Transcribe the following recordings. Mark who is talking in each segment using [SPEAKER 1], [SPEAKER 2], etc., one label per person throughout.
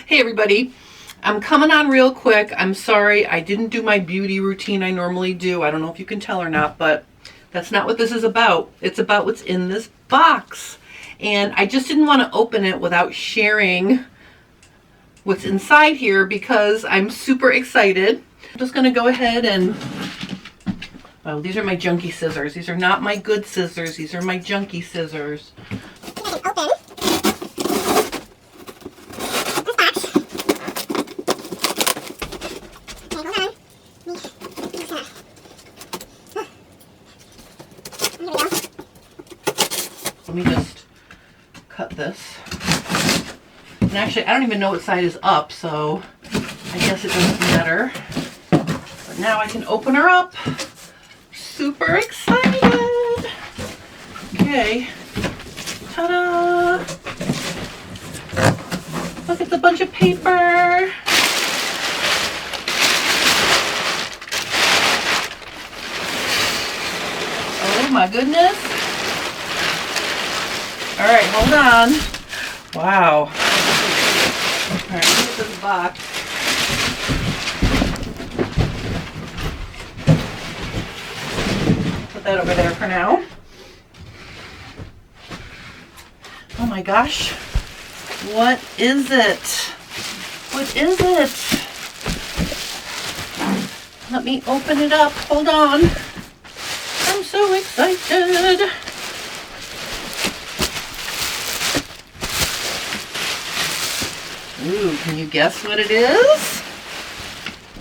[SPEAKER 1] Hey everybody, I'm coming on real quick. I'm sorry I didn't do my beauty routine I normally do. I don't know if you can tell or not, but that's not what this is about. It's about what's in this box. And I just didn't want to open it without sharing what's inside here because I'm super excited. I'm just going to go ahead and, oh, these are my junky scissors. These are not my good scissors. These are my junky scissors.
[SPEAKER 2] Open.
[SPEAKER 1] Let me just cut this. And actually, I don't even know what side is up, so I guess it doesn't matter. But now I can open her up. Super excited. Okay. Ta-da! Look at the bunch of paper. Oh my goodness. All right, hold on. Wow. All right, let me get this box. Put that over there for now. Oh my gosh. What is it? What is it? Let me open it up. Hold on. I'm so excited. Ooh, can you guess what it is?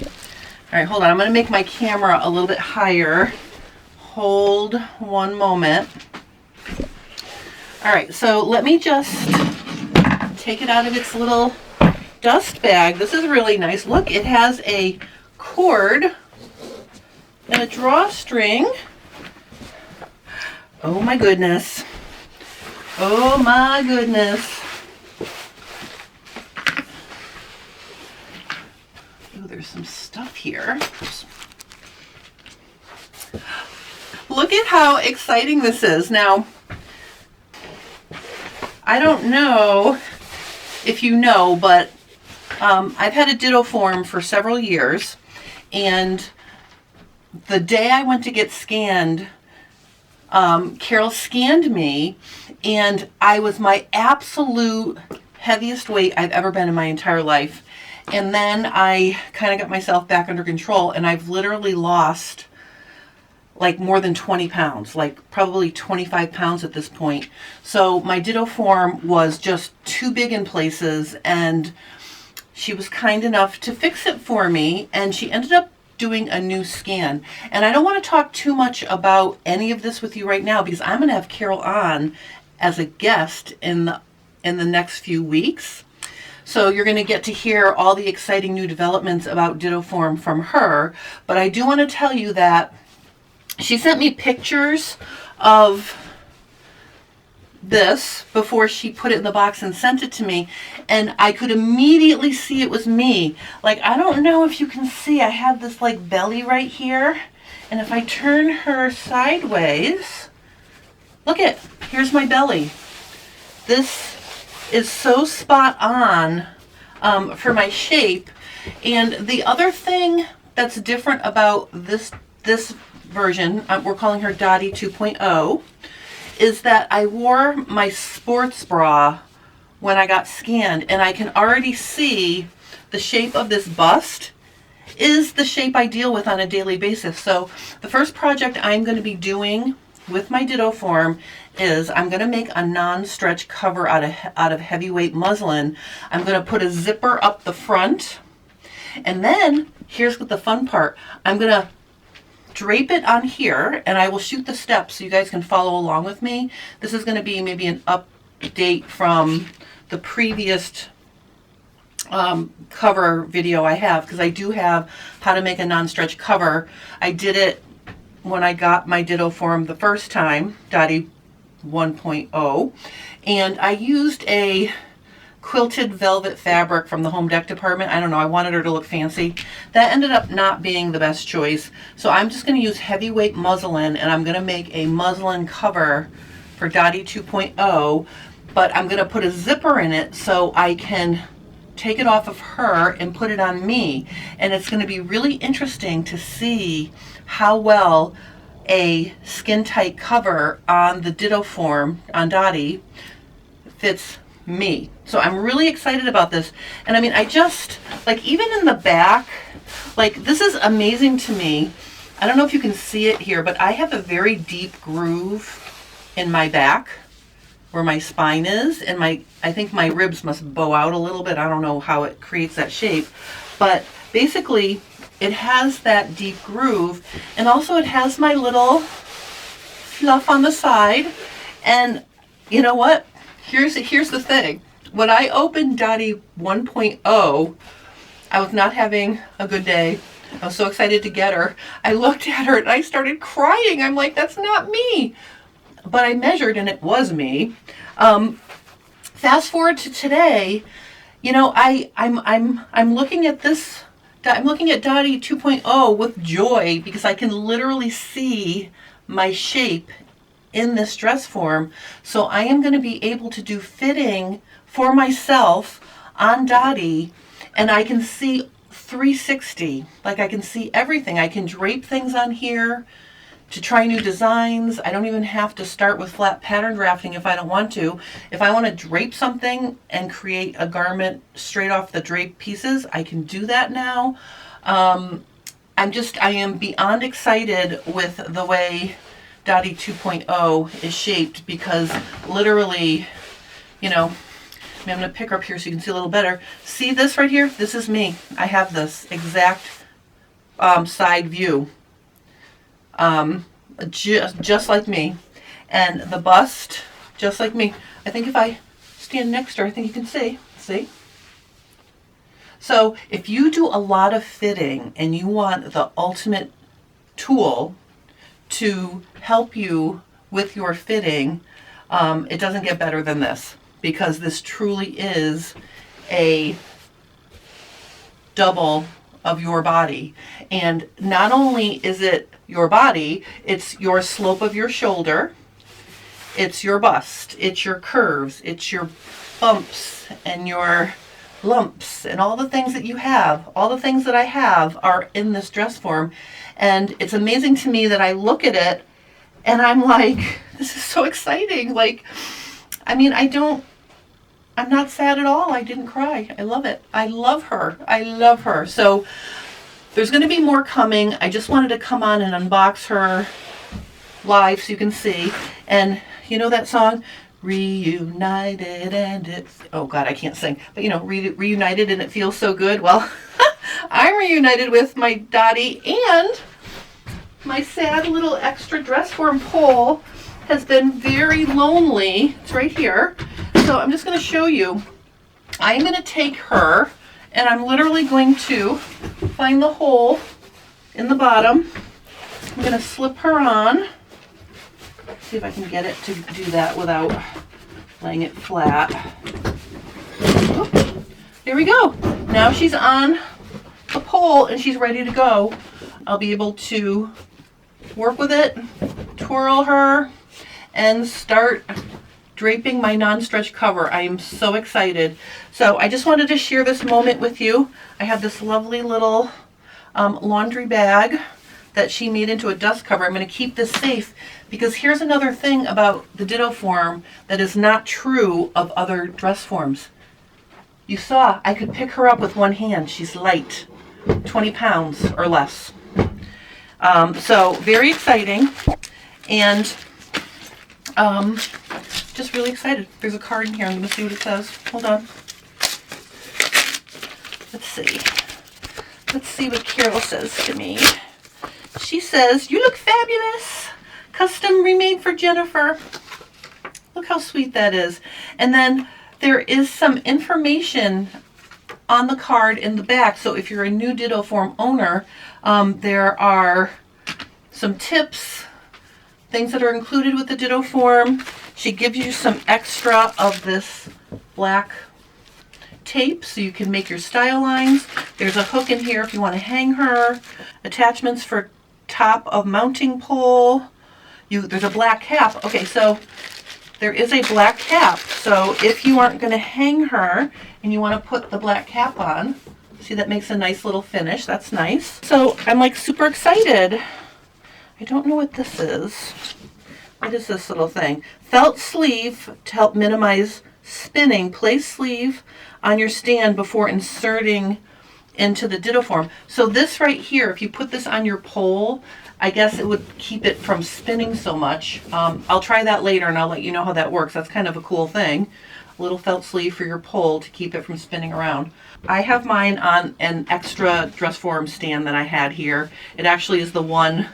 [SPEAKER 1] All right, hold on. I'm going to make my camera a little bit higher. Hold one moment. All right, so let me just take it out of its little dust bag. This is really nice. Look, it has a cord and a drawstring. Oh my goodness. Oh my goodness. There's some stuff here. Oops. Look at how exciting this is. Now, I don't know if you know, but I've had a ditto form for several years, and the day I went to get scanned, Carol scanned me, and I was my absolute heaviest weight I've ever been in my entire life. And then I kind of got myself back under control, and I've literally lost like more than 20 pounds, like probably 25 pounds at this point. So my ditto form was just too big in places, and she was kind enough to fix it for me, and she ended up doing a new scan. And I don't want to talk too much about any of this with you right now because I'm going to have Carol on as a guest in the next few weeks. So you're going to get to hear all the exciting new developments about ditto form from her. But I do want to tell you that she sent me pictures of this before she put it in the box and sent it to me. And I could immediately see it was me. Like, I don't know if you can see, I have this like belly right here. And if I turn her sideways, look at, here's my belly. This is so spot on for my shape. And the other thing that's different about this version, we're calling her Dottie 2.0, is that I wore my sports bra when I got scanned, and I can already see the shape of this bust is the shape I deal with on a daily basis. So the first project I'm going to be doing with my ditto form is I'm going to make a non-stretch cover out of heavyweight muslin. I'm going to put a zipper up the front, and then here's what the fun part. I'm going to drape it on here, and I will shoot the steps so you guys can follow along with me. This is going to be maybe an update from the previous cover video I have, because I do have how to make a non-stretch cover. I did it when I got my ditto form the first time, Dottie 1.0, and I used a quilted velvet fabric from the home dec department. I don't know, I wanted her to look fancy. That ended up not being the best choice, so I'm just going to use heavyweight muslin, and I'm going to make a muslin cover for Dottie 2.0, but I'm going to put a zipper in it so I can take it off of her and put it on me. And it's going to be really interesting to see how well a skin tight cover on the Ditto form on Dottie fits me. So I'm really excited about this. And I mean, I just, like, even in the back, like, this is amazing to me. I don't know if you can see it here, but I have a very deep groove in my back where my spine is, and I think my ribs must bow out a little bit. I don't know how it creates that shape, but basically it has that deep groove, and also it has my little fluff on the side. And you know what? Here's the thing. When I opened Dottie 1.0, I was not having a good day. I was so excited to get her. I looked at her and I started crying. I'm like, that's not me. But I measured and it was me. Fast forward to today, you know, I'm looking at this. I'm looking at Dottie 2.0 with joy because I can literally see my shape in this dress form. So I am going to be able to do fitting for myself on Dottie, and I can see 360. Like, I can see everything. I can drape things on here to try new designs. I don't even have to start with flat pattern drafting if I don't want to. If I want to drape something and create a garment straight off the drape pieces, I can do that now. I am beyond excited with the way Dottie 2.0 is shaped, because literally, you know, I'm going to pick her up here so you can see a little better. See this right here? This is me. I have this exact side view. Just like me. And the bust, just like me. I think if I stand next to her, I think you can see. See? So if you do a lot of fitting and you want the ultimate tool to help you with your fitting, it doesn't get better than this, because this truly is a double of your body. And not only is it your body, it's your slope of your shoulder, it's your bust, it's your curves, it's your bumps and your lumps, and all the things that you have, all the things that I have are in this dress form. And it's amazing to me that I look at it and I'm like, this is so exciting. Like, I mean, I'm not sad at all. I didn't cry. I love it. I love her. I love her. So there's going to be more coming. I just wanted to come on and unbox her live so you can see. And you know that song, Reunited and it's, oh God, I can't sing, but you know, reunited and it feels so good. Well, I'm reunited with my Dottie, and my sad little extra dress form pole has been very lonely. It's right here. So I'm just going to show you. I'm going to take her and I'm literally going to find the hole in the bottom. I'm going to slip her on. See if I can get it to do that without laying it flat. Oh, there we go. Now she's on a pole and she's ready to go. I'll be able to work with it, twirl her, and start draping my non-stretch cover. I am so excited. So I just wanted to share this moment with you. I have this lovely little laundry bag that she made into a dust cover. I'm going to keep this safe, because here's another thing about the Ditto form that is not true of other dress forms. You saw I could pick her up with one hand. She's light, 20 pounds or less. So very exciting, and just really excited. There's a card in here. I'm going to see what it says. Hold on. Let's see. Let's see what Carol says to me. She says, "You look fabulous. Custom remade for Jennifer." Look how sweet that is. And then there is some information on the card in the back. So if you're a new Ditto form owner, there are some tips, things that are included with the Ditto form. She gives you some extra of this black tape so you can make your style lines. There's a hook in here if you want to hang her. Attachments for top of mounting pole. There's a black cap. Okay, so there is a black cap. So if you aren't going to hang her and you want to put the black cap on, see, that makes a nice little finish. That's nice. So I'm like super excited. I don't know what this is. What is this little thing? Felt sleeve to help minimize spinning. Place sleeve on your stand before inserting into the ditto form. So this right here, if you put this on your pole, I guess it would keep it from spinning so much. I'll try that later and I'll let you know how that works. That's kind of a cool thing. A little felt sleeve for your pole to keep it from spinning around. I have mine on an extra dress form stand that I had here. It actually is the one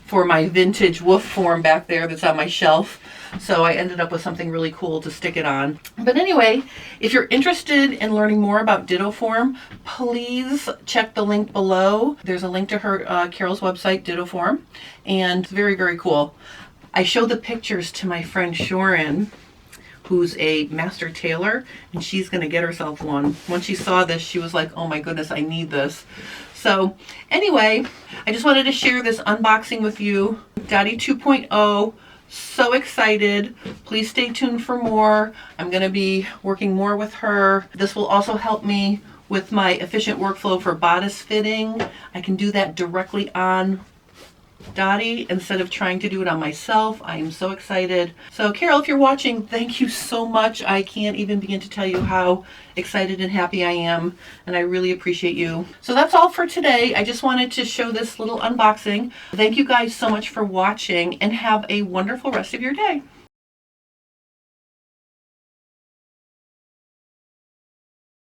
[SPEAKER 1] for my vintage woof form back there that's on my shelf. So I ended up with something really cool to stick it on. But anyway, if you're interested in learning more about ditto form, please check the link below. There's a link to her, Carol's website, ditto form, and it's very, very cool. I showed the pictures to my friend Shorin, who's a master tailor, and she's going to get herself one. When she saw this, she was like, oh my goodness, I need this. So anyway, I just wanted to share this unboxing with you. Dottie 2.0. So excited. Please stay tuned for more. I'm going to be working more with her. This will also help me with my efficient workflow for bodice fitting. I can do that directly on Dottie instead of trying to do it on myself. I am so excited. So Carol, if you're watching, thank you so much. I can't even begin to tell you how excited and happy I am, and I really appreciate you. So that's all for today. I just wanted to show this little unboxing. Thank you guys so much for watching, and have a wonderful rest of your day.